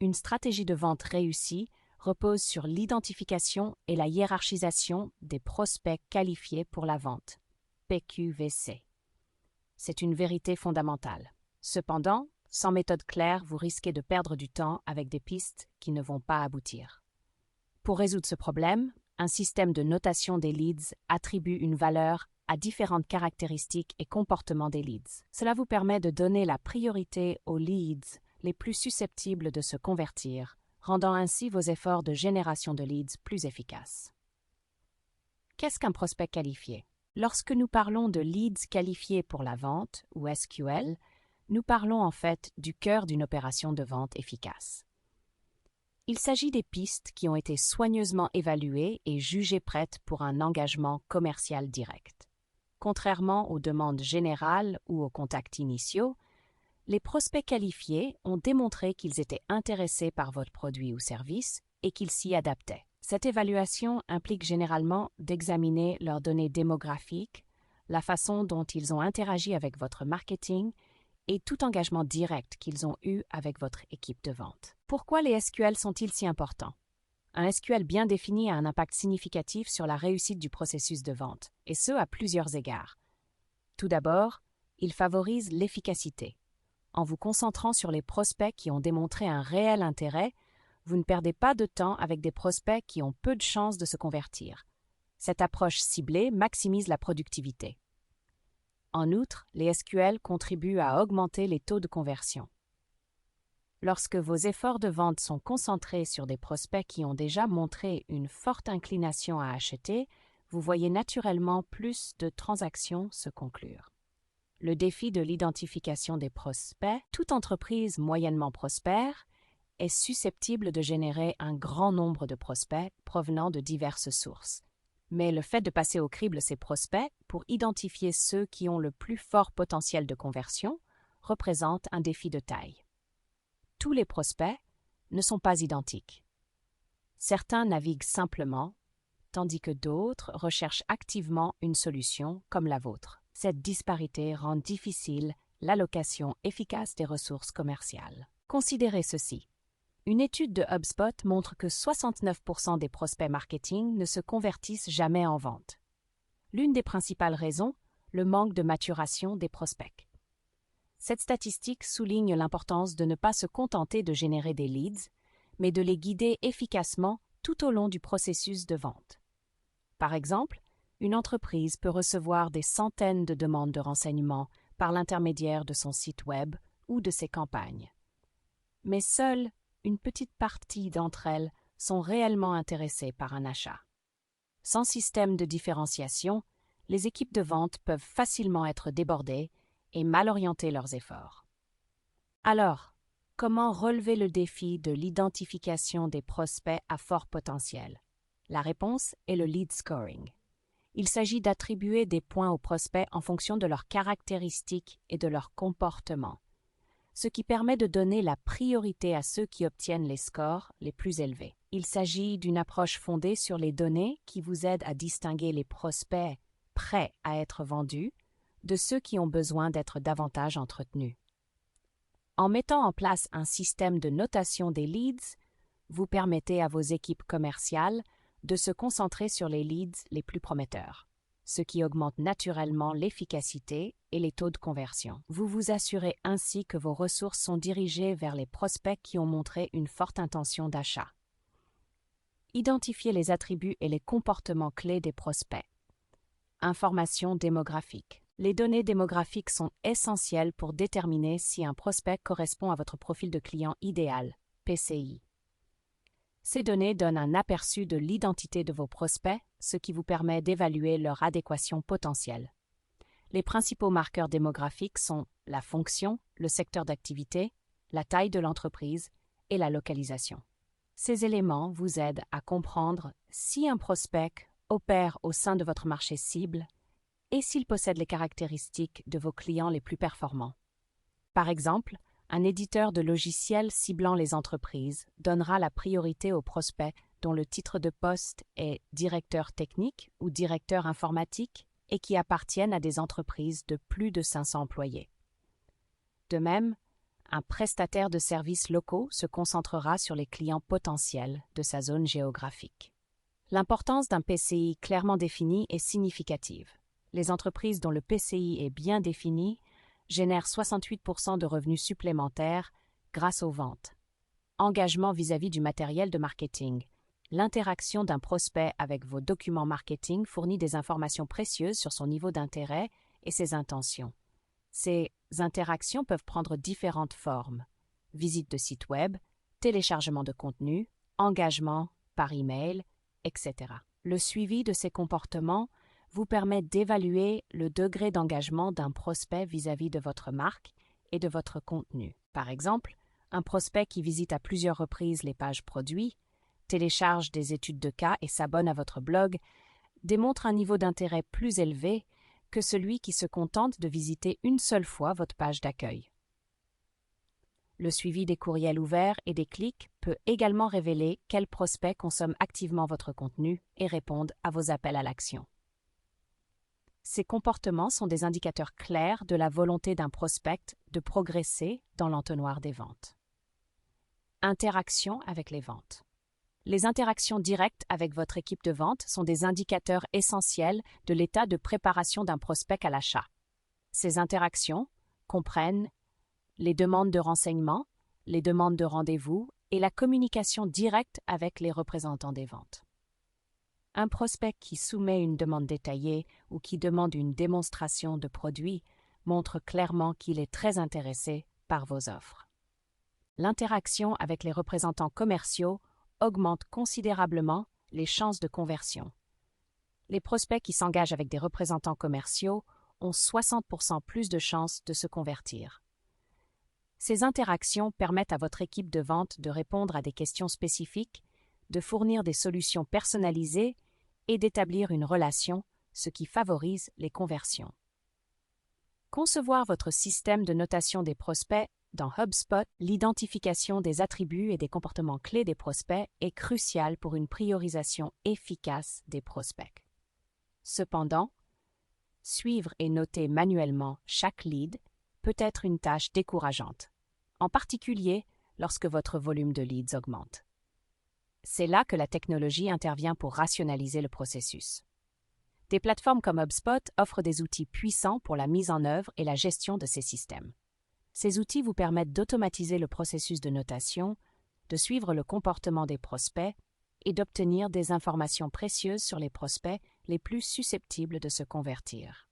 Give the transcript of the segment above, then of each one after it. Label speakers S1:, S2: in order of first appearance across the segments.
S1: Une stratégie de vente réussie repose sur l'identification et la hiérarchisation des prospects qualifiés pour la vente, PQVC. C'est une vérité fondamentale. Cependant, sans méthode claire, vous risquez de perdre du temps avec des pistes qui ne vont pas aboutir. Pour résoudre ce problème, un système de notation des leads attribue une valeur à différentes caractéristiques et comportements des leads. Cela vous permet de donner la priorité aux leads les plus susceptibles de se convertir, rendant ainsi vos efforts de génération de leads plus efficaces. Qu'est-ce qu'un prospect qualifié? Lorsque nous parlons de leads qualifiés pour la vente, ou SQL, nous parlons en fait du cœur d'une opération de vente efficace. Il s'agit des pistes qui ont été soigneusement évaluées et jugées prêtes pour un engagement commercial direct. Contrairement aux demandes générales ou aux contacts initiaux, les prospects qualifiés ont démontré qu'ils étaient intéressés par votre produit ou service et qu'ils s'y adaptaient. Cette évaluation implique généralement d'examiner leurs données démographiques, la façon dont ils ont interagi avec votre marketing et tout engagement direct qu'ils ont eu avec votre équipe de vente. Pourquoi les SQL sont-ils si importants? Un SQL bien défini a un impact significatif sur la réussite du processus de vente, et ce à plusieurs égards. Tout d'abord, il favorise l'efficacité. En vous concentrant sur les prospects qui ont démontré un réel intérêt, vous ne perdez pas de temps avec des prospects qui ont peu de chances de se convertir. Cette approche ciblée maximise la productivité. En outre, les SQL contribuent à augmenter les taux de conversion. Lorsque vos efforts de vente sont concentrés sur des prospects qui ont déjà montré une forte inclination à acheter, vous voyez naturellement plus de transactions se conclure. Le défi de l'identification des prospects, toute entreprise moyennement prospère, est susceptible de générer un grand nombre de prospects provenant de diverses sources. Mais le fait de passer au crible ces prospects pour identifier ceux qui ont le plus fort potentiel de conversion représente un défi de taille. Tous les prospects ne sont pas identiques. Certains naviguent simplement, tandis que d'autres recherchent activement une solution comme la vôtre. Cette disparité rend difficile l'allocation efficace des ressources commerciales. Considérez ceci. Une étude de HubSpot montre que 69% des prospects marketing ne se convertissent jamais en vente. L'une des principales raisons, le manque de maturation des prospects. Cette statistique souligne l'importance de ne pas se contenter de générer des leads, mais de les guider efficacement tout au long du processus de vente. Par exemple, une entreprise peut recevoir des centaines de demandes de renseignements par l'intermédiaire de son site web ou de ses campagnes. Mais seule une petite partie d'entre elles sont réellement intéressées par un achat. Sans système de différenciation, les équipes de vente peuvent facilement être débordées et mal orienter leurs efforts. Alors, comment relever le défi de l'identification des prospects à fort potentiel? La réponse est le lead scoring. Il s'agit d'attribuer des points aux prospects en fonction de leurs caractéristiques et de leur comportement, ce qui permet de donner la priorité à ceux qui obtiennent les scores les plus élevés. Il s'agit d'une approche fondée sur les données qui vous aide à distinguer les prospects prêts à être vendus de ceux qui ont besoin d'être davantage entretenus. En mettant en place un système de notation des leads, vous permettez à vos équipes commerciales de se concentrer sur les leads les plus prometteurs, ce qui augmente naturellement l'efficacité et les taux de conversion. Vous vous assurez ainsi que vos ressources sont dirigées vers les prospects qui ont montré une forte intention d'achat. Identifiez les attributs et les comportements clés des prospects. Informations démographiques. Les données démographiques sont essentielles pour déterminer si un prospect correspond à votre profil de client idéal, PCI. Ces données donnent un aperçu de l'identité de vos prospects, ce qui vous permet d'évaluer leur adéquation potentielle. Les principaux marqueurs démographiques sont la fonction, le secteur d'activité, la taille de l'entreprise et la localisation. Ces éléments vous aident à comprendre si un prospect opère au sein de votre marché cible et s'il possède les caractéristiques de vos clients les plus performants. Par exemple, un éditeur de logiciels ciblant les entreprises donnera la priorité aux prospects dont le titre de poste est directeur technique ou directeur informatique et qui appartiennent à des entreprises de plus de 500 employés. De même, un prestataire de services locaux se concentrera sur les clients potentiels de sa zone géographique. L'importance d'un PCI clairement défini est significative. Les entreprises dont le PCI est bien défini génèrent 68% de revenus supplémentaires grâce aux ventes. Engagement vis-à-vis du matériel de marketing. L'interaction d'un prospect avec vos documents marketing fournit des informations précieuses sur son niveau d'intérêt et ses intentions. Ces interactions peuvent prendre différentes formes: visite de site web, téléchargement de contenu, engagement par email, etc. Le suivi de ces comportements vous permet d'évaluer le degré d'engagement d'un prospect vis-à-vis de votre marque et de votre contenu. Par exemple, un prospect qui visite à plusieurs reprises les pages produits, télécharge des études de cas et s'abonne à votre blog démontre un niveau d'intérêt plus élevé que celui qui se contente de visiter une seule fois votre page d'accueil. Le suivi des courriels ouverts et des clics peut également révéler quels prospects consomment activement votre contenu et répondent à vos appels à l'action. Ces comportements sont des indicateurs clairs de la volonté d'un prospect de progresser dans l'entonnoir des ventes. Interaction avec les ventes. Les interactions directes avec votre équipe de vente sont des indicateurs essentiels de l'état de préparation d'un prospect à l'achat. Ces interactions comprennent les demandes de renseignements, les demandes de rendez-vous et la communication directe avec les représentants des ventes. Un prospect qui soumet une demande détaillée ou qui demande une démonstration de produit montre clairement qu'il est très intéressé par vos offres. L'interaction avec les représentants commerciaux augmente considérablement les chances de conversion. Les prospects qui s'engagent avec des représentants commerciaux ont 60% plus de chances de se convertir. Ces interactions permettent à votre équipe de vente de répondre à des questions spécifiques, de fournir des solutions personnalisées et d'établir une relation, ce qui favorise les conversions. Concevoir votre système de notation des prospects. Dans HubSpot, l'identification des attributs et des comportements clés des prospects est cruciale pour une priorisation efficace des prospects. Cependant, suivre et noter manuellement chaque lead peut être une tâche décourageante, en particulier lorsque votre volume de leads augmente. C'est là que la technologie intervient pour rationaliser le processus. Des plateformes comme HubSpot offrent des outils puissants pour la mise en œuvre et la gestion de ces systèmes. Ces outils vous permettent d'automatiser le processus de notation, de suivre le comportement des prospects et d'obtenir des informations précieuses sur les prospects les plus susceptibles de se convertir.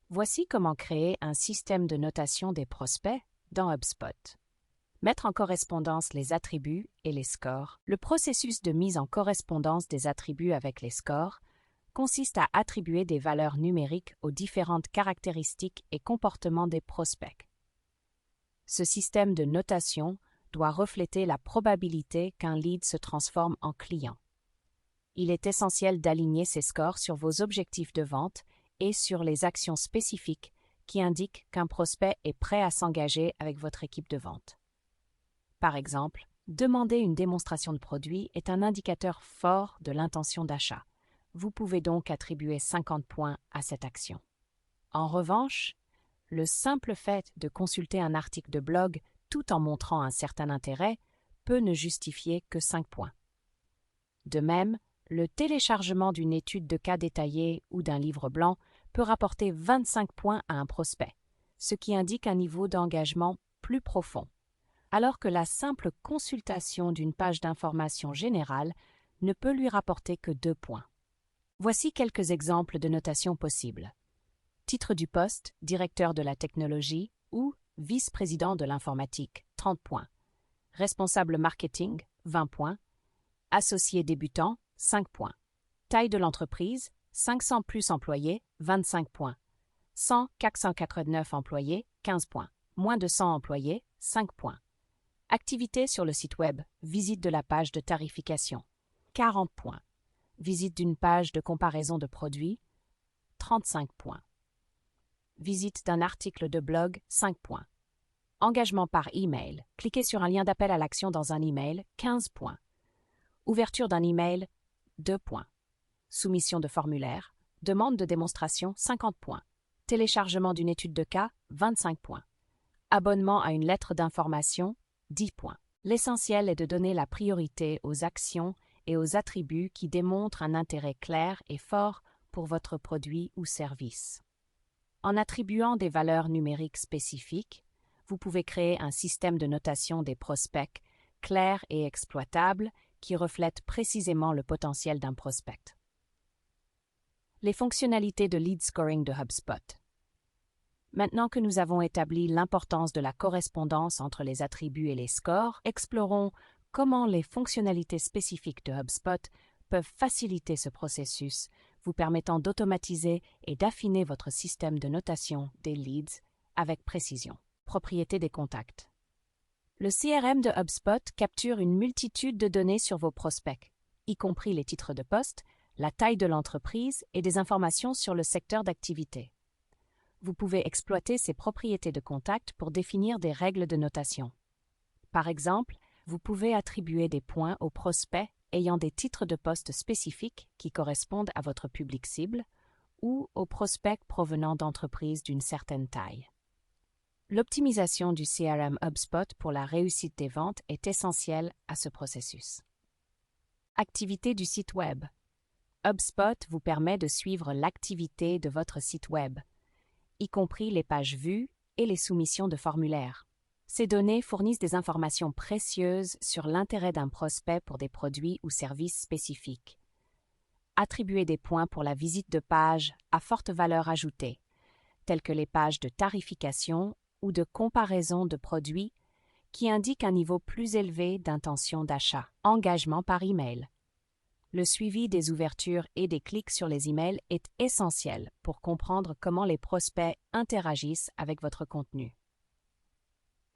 S1: Voici comment créer un système de notation des prospects dans HubSpot. Mettre en correspondance les attributs et les scores. Le processus de mise en correspondance des attributs avec les scores consiste à attribuer des valeurs numériques aux différentes caractéristiques et comportements des prospects. Ce système de notation doit refléter la probabilité qu'un lead se transforme en client. Il est essentiel d'aligner ces scores sur vos objectifs de vente et sur les actions spécifiques qui indiquent qu'un prospect est prêt à s'engager avec votre équipe de vente. Par exemple, demander une démonstration de produit est un indicateur fort de l'intention d'achat. Vous pouvez donc attribuer 50 points à cette action. En revanche, le simple fait de consulter un article de blog tout en montrant un certain intérêt peut ne justifier que 5 points. De même, le téléchargement d'une étude de cas détaillée ou d'un livre blanc peut rapporter 25 points à un prospect, ce qui indique un niveau d'engagement plus profond, alors que la simple consultation d'une page d'information générale ne peut lui rapporter que 2 points. Voici quelques exemples de notation possibles. Titre du poste, directeur de la technologie ou vice-président de l'informatique, 30 points. Responsable marketing, 20 points. Associé débutant, 5 points. Taille de l'entreprise, 500 plus employés, 25 points. 100 489 employés, 15 points. Moins de 100 employés, 5 points. Activité sur le site web, visite de la page de tarification, 40 points. Visite d'une page de comparaison de produits, 35 points. Visite d'un article de blog, 5 points. Engagement par email. Cliquez sur un lien d'appel à l'action dans un email, 15 points. Ouverture d'un email, 2 points. Soumission de formulaire. Demande de démonstration, 50 points. Téléchargement d'une étude de cas, 25 points. Abonnement à une lettre d'information, 10 points. L'essentiel est de donner la priorité aux actions et aux attributs qui démontrent un intérêt clair et fort pour votre produit ou service. En attribuant des valeurs numériques spécifiques, vous pouvez créer un système de notation des prospects clair et exploitable qui reflète précisément le potentiel d'un prospect. Les fonctionnalités de lead scoring de HubSpot. Maintenant que nous avons établi l'importance de la correspondance entre les attributs et les scores, explorons comment les fonctionnalités spécifiques de HubSpot peuvent faciliter ce processus, vous permettant d'automatiser et d'affiner votre système de notation des leads avec précision. Propriété des contacts. Le CRM de HubSpot capture une multitude de données sur vos prospects, y compris les titres de poste, la taille de l'entreprise et des informations sur le secteur d'activité. Vous pouvez exploiter ces propriétés de contact pour définir des règles de notation. Par exemple, vous pouvez attribuer des points aux prospects ayant des titres de poste spécifiques qui correspondent à votre public cible ou aux prospects provenant d'entreprises d'une certaine taille. L'optimisation du CRM HubSpot pour la réussite des ventes est essentielle à ce processus. Activité du site Web. HubSpot vous permet de suivre l'activité de votre site Web, y compris les pages vues et les soumissions de formulaires. Ces données fournissent des informations précieuses sur l'intérêt d'un prospect pour des produits ou services spécifiques. Attribuez des points pour la visite de pages à forte valeur ajoutée, telles que les pages de tarification ou de comparaison de produits qui indiquent un niveau plus élevé d'intention d'achat. Engagement par email. Le suivi des ouvertures et des clics sur les emails est essentiel pour comprendre comment les prospects interagissent avec votre contenu.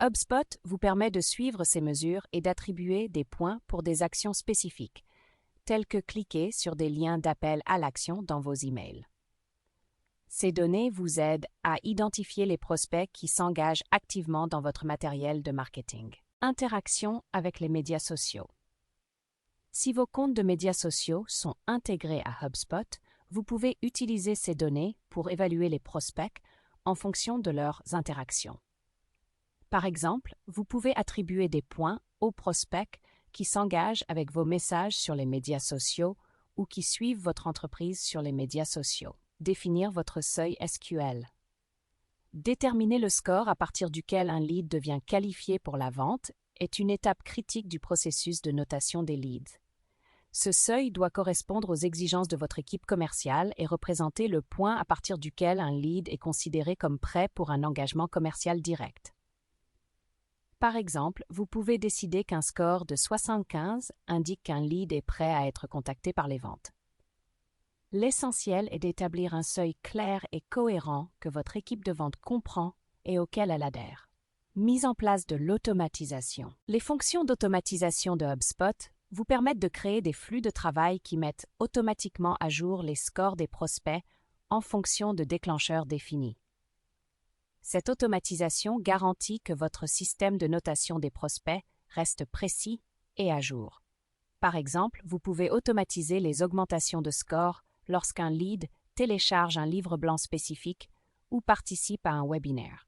S1: HubSpot vous permet de suivre ces mesures et d'attribuer des points pour des actions spécifiques, telles que cliquer sur des liens d'appel à l'action dans vos emails. Ces données vous aident à identifier les prospects qui s'engagent activement dans votre matériel de marketing. Interaction avec les médias sociaux. Si vos comptes de médias sociaux sont intégrés à HubSpot, vous pouvez utiliser ces données pour évaluer les prospects en fonction de leurs interactions. Par exemple, vous pouvez attribuer des points aux prospects qui s'engagent avec vos messages sur les médias sociaux ou qui suivent votre entreprise sur les médias sociaux. Définir votre seuil SQL. Déterminer le score à partir duquel un lead devient qualifié pour la vente est une étape critique du processus de notation des leads. Ce seuil doit correspondre aux exigences de votre équipe commerciale et représenter le point à partir duquel un lead est considéré comme prêt pour un engagement commercial direct. Par exemple, vous pouvez décider qu'un score de 75 indique qu'un lead est prêt à être contacté par les ventes. L'essentiel est d'établir un seuil clair et cohérent que votre équipe de vente comprend et auquel elle adhère. Mise en place de l'automatisation. Les fonctions d'automatisation de HubSpot vous permettent de créer des flux de travail qui mettent automatiquement à jour les scores des prospects en fonction de déclencheurs définis. Cette automatisation garantit que votre système de notation des prospects reste précis et à jour. Par exemple, vous pouvez automatiser les augmentations de scores lorsqu'un lead télécharge un livre blanc spécifique ou participe à un webinaire.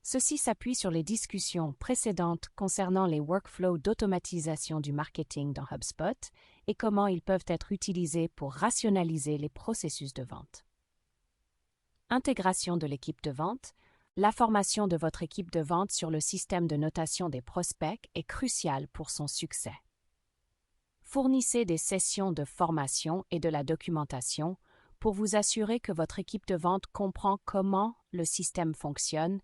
S1: Ceci s'appuie sur les discussions précédentes concernant les workflows d'automatisation du marketing dans HubSpot et comment ils peuvent être utilisés pour rationaliser les processus de vente. Intégration de l'équipe de vente. La formation de votre équipe de vente sur le système de notation des prospects est cruciale pour son succès. Fournissez des sessions de formation et de la documentation pour vous assurer que votre équipe de vente comprend comment le système fonctionne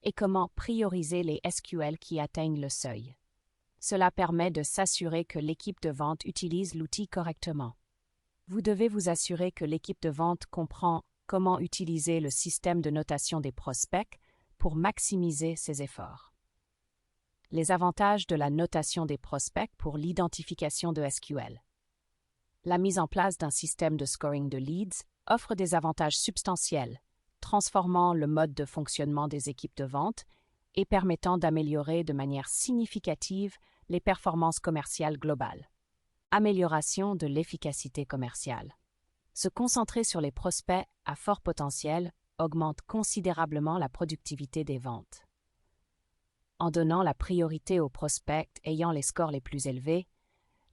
S1: et comment prioriser les SQL qui atteignent le seuil. Cela permet de s'assurer que l'équipe de vente utilise l'outil correctement. Vous devez vous assurer que l'équipe de vente comprend comment utiliser le système de notation des prospects pour maximiser ses efforts. Les avantages de la notation des prospects pour l'identification de SQL. La mise en place d'un système de scoring de leads offre des avantages substantiels, transformant le mode de fonctionnement des équipes de vente et permettant d'améliorer de manière significative les performances commerciales globales. Amélioration de l'efficacité commerciale. Se concentrer sur les prospects à fort potentiel augmente considérablement la productivité des ventes. En donnant la priorité aux prospects ayant les scores les plus élevés,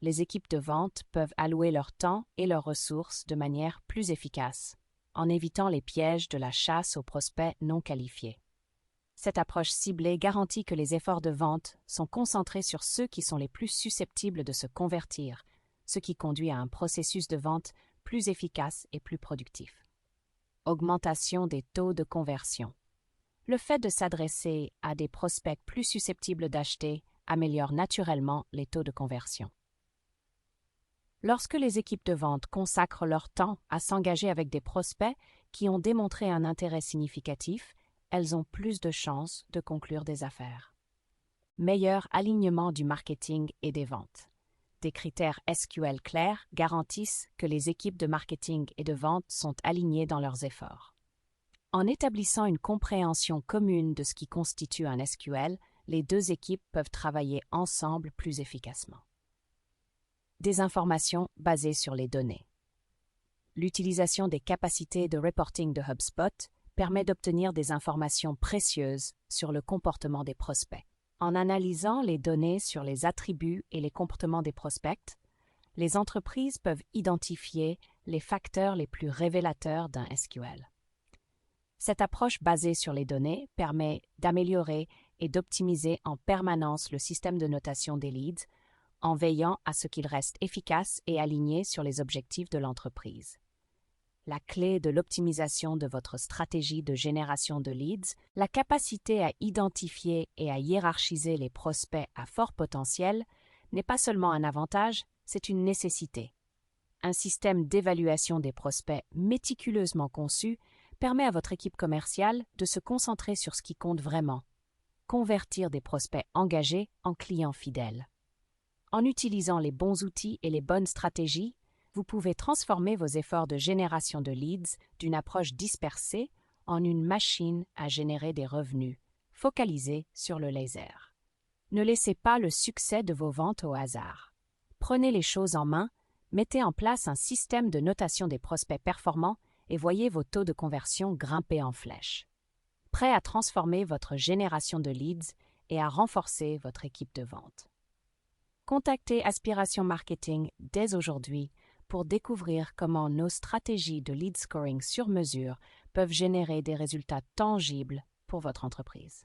S1: les équipes de vente peuvent allouer leur temps et leurs ressources de manière plus efficace, en évitant les pièges de la chasse aux prospects non qualifiés. Cette approche ciblée garantit que les efforts de vente sont concentrés sur ceux qui sont les plus susceptibles de se convertir, ce qui conduit à un processus de vente plus efficace et plus productif. Augmentation des taux de conversion. Le fait de s'adresser à des prospects plus susceptibles d'acheter améliore naturellement les taux de conversion. Lorsque les équipes de vente consacrent leur temps à s'engager avec des prospects qui ont démontré un intérêt significatif, elles ont plus de chances de conclure des affaires. Meilleur alignement du marketing et des ventes. Des critères SQL clairs garantissent que les équipes de marketing et de vente sont alignées dans leurs efforts. En établissant une compréhension commune de ce qui constitue un SQL, les deux équipes peuvent travailler ensemble plus efficacement. Des informations basées sur les données. L'utilisation des capacités de reporting de HubSpot permet d'obtenir des informations précieuses sur le comportement des prospects. En analysant les données sur les attributs et les comportements des prospects, les entreprises peuvent identifier les facteurs les plus révélateurs d'un SQL. Cette approche basée sur les données permet d'améliorer et d'optimiser en permanence le système de notation des leads, en veillant à ce qu'il reste efficace et aligné sur les objectifs de l'entreprise. La clé de l'optimisation de votre stratégie de génération de leads, la capacité à identifier et à hiérarchiser les prospects à fort potentiel, n'est pas seulement un avantage, c'est une nécessité. Un système d'évaluation des prospects méticuleusement conçu permet à votre équipe commerciale de se concentrer sur ce qui compte vraiment, convertir des prospects engagés en clients fidèles. En utilisant les bons outils et les bonnes stratégies, vous pouvez transformer vos efforts de génération de leads d'une approche dispersée en une machine à générer des revenus, focalisée sur le laser. Ne laissez pas le succès de vos ventes au hasard. Prenez les choses en main, mettez en place un système de notation des prospects performants et voyez vos taux de conversion grimper en flèche. Prêt à transformer votre génération de leads et à renforcer votre équipe de vente. Contactez Aspiration Marketing dès aujourd'hui pour découvrir comment nos stratégies de lead scoring sur mesure peuvent générer des résultats tangibles pour votre entreprise.